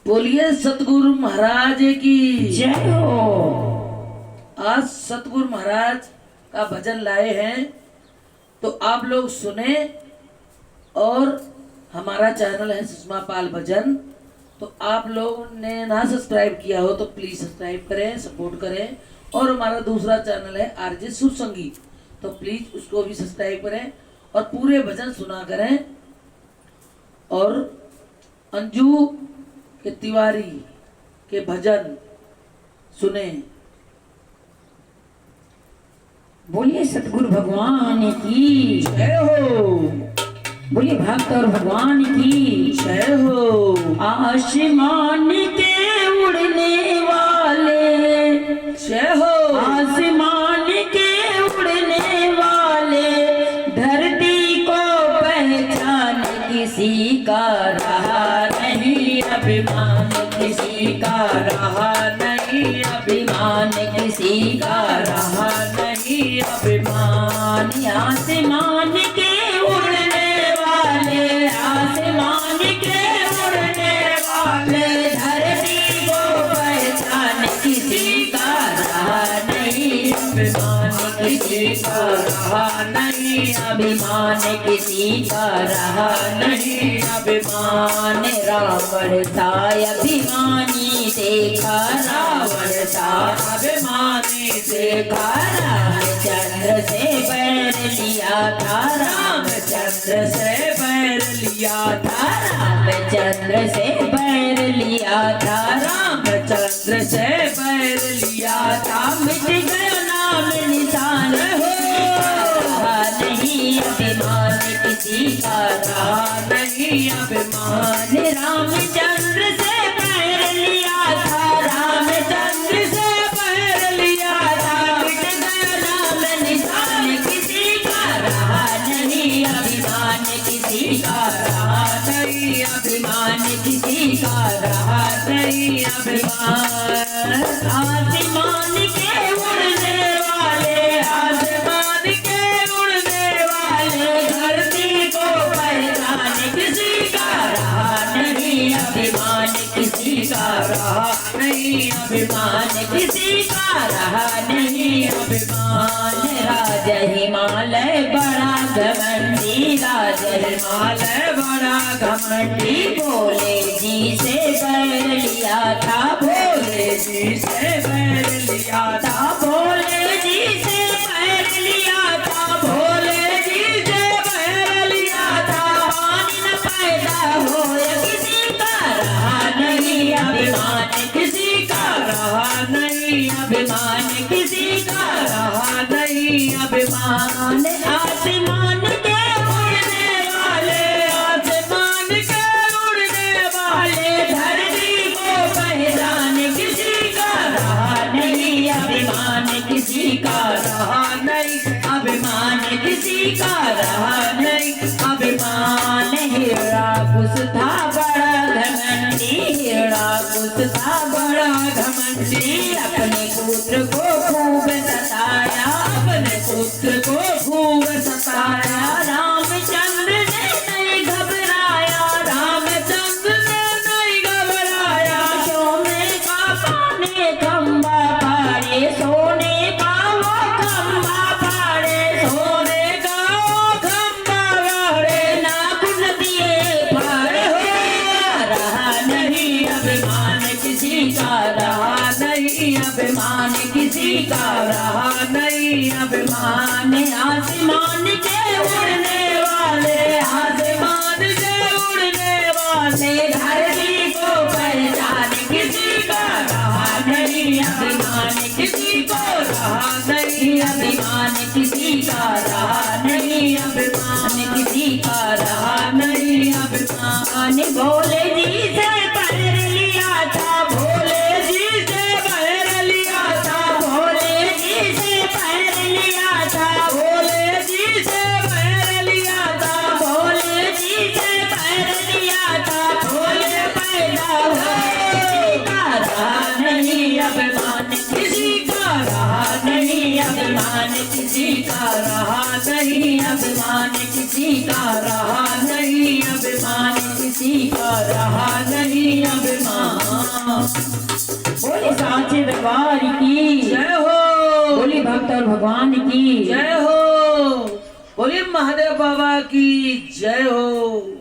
बोलिए सतगुरु महाराज की जय हो। आज सतगुरु महाराज का भजन लाए हैं तो आप लोग सुने। और हमारा चैनल है सुषमा पाल भजन, तो आप लोगों ने ना सब्सक्राइब किया हो तो प्लीज सब्सक्राइब करें, सपोर्ट करें। और हमारा दूसरा चैनल है आरजे सुर संगीत, तो प्लीज उसको भी सब्सक्राइब करें और पूरे भजन सुना करें। और अंजू के तिवारी के भजन सुने। बोलिए सतगुरु भगवान की जय हो। बोलिए भक्त और भगवान की जय हो। आसमान के उड़ने वाले, जय हो। आसमान के उड़ने वाले, धरती को पहचान किसी का रहा नहीं अभिमान, किसी का रहा नहीं अभिमान, किसी का रहा नहीं अभिमान। आसमान के उड़ने वाले, आसमान के उड़ने वाले, धरती को पहचान किसी का रहा नहीं अभिमान, किसी का रहा नहीं अभिमान, किसी का रहा नहीं अभिमान। रावण था अभिमानी देखा, रावण था अभिमानी देखा, रामचंद्र से बैर लिया था, रामचंद्र से बैर लिया था, रामचंद्र से बैर लिया था, रामचंद्र से बैर लिया था। मिट गया नाम निशान हो, रहा नहीं अभिमान, किसी का रहा नहीं अभिमान। रामचंद्र से बैर लिया था, रामचंद्र से बैर लिया था, मिट गया नाम निशान, किसी का रहा नहीं अभिमान, किसी का रहा नहीं अभिमान, किसी का रहा नहीं अभिमान। आसमान के उड़ने वाले, आसमान के उड़ने वाले, धरती को पहचान किसी का रहा नहीं अभिमान, किसी का रहा नहीं अभिमान, किसी का रहा नहीं अभिमान। राज हिमालय बड़ा घमंडी, राज हिमालय बड़ा घमंडी, भोले जी से बैर लिया था, भोले जी से बैर लिया था, भोले जी से बैर लिया था, भोले जी से बैर लिया था। पानी न पैदा हो किसी का रहा नहीं अभिमान, किसी का रहा नहीं अभिमान, किसी का रहा नहीं अभिमान। आसमान के उड़ने वाले, आसमान के उड़ने वाले, धरती को पहचान किसी का रहा नहीं अभिमान, किसी का रहा नहीं अभिमान, किसी का रहा नहीं अभिमान। हिरणाकुश था बड़ा घमंडी, हिरणाकुश था बड़ा घमंडी, अपने पुत्र को खूब सताया, अपने पुत्र को खूब सताया। रामचंद्र ने नहीं घबराया, रामचंद्र ने नहीं घबराया, सोने का पाने खंबा पाड़े, सोने का वो खंबा पाड़े, सोने का वो खंबा पाड़े, नाखून दिए फाड़े हो। रहा नहीं अभिमान, किसी का रहा नहीं अभिमान, किसी का रहा नहीं अभिमान। आसमान के उड़ने वाले, आसमान के उड़ने वाले, धरती को पहचान किसी का रहा नहीं अभिमान, किसी को रहा नहीं अभिमान, किसी का रहा नहीं अभिमान, किसी का रहा नहीं अभिमान। भोले जी से बैर लिया था, भोले जी से बैर लिया था, भोले जी से बैर लिया था, भोले जी से बैर लिया था, भोले जी से बैर लिया था, भोले पैदा हुए का रहा नहीं अभिमान, किसी का रहा नहीं अभिमान, किसी का रहा नहीं अभिमान, किसी का रहा नहीं अभिमान, किसी का रहा नहीं अब मान। बोले साचे दरबार की जय हो। बोले भक्त और भगवान की जय हो। बोलिए महादेव बाबा की जय हो।